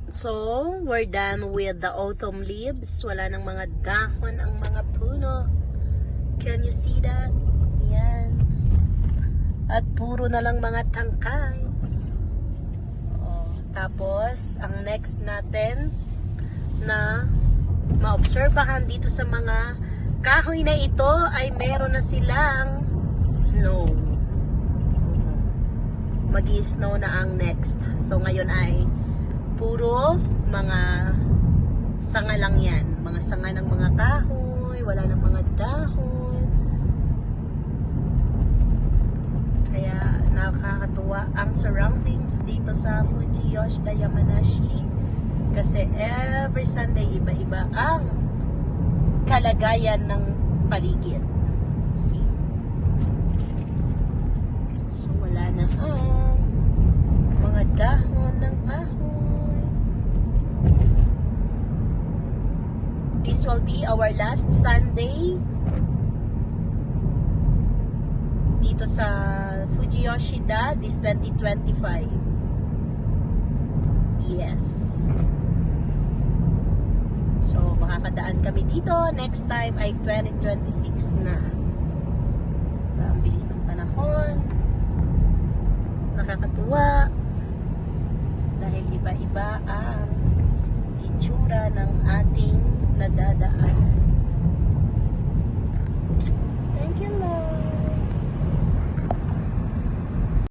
So, we're done with the autumn leaves. Wala nang mga dahon ang mga puno. Can you see that? Yan. At puro na lang mga tangkay. Oh, tapos, ang next natin na maobserbahan dito sa mga kahoy na ito ay meron na silang snow. Magi-snow na ang next. So, ngayon ay puro mga sanga lang yan. Mga sanga ng mga kahoy, wala ng mga dahon. Kaya nakakatuwa ang surroundings dito sa Fujiyoshida Yamanashi. Kasi every Sunday iba-iba ang kalagayan ng paligid. See? So wala na ang mga dahon ng kahoy. This will be our last Sunday dito sa Fujiyoshida this 2025. Yes. So makakadaan kami dito. Next time ay 2026 na. Ang bilis ng panahon. Nakakatuwa. Dahil iba-iba ang itsura ng ating nadadaanan. Thank you, Lord.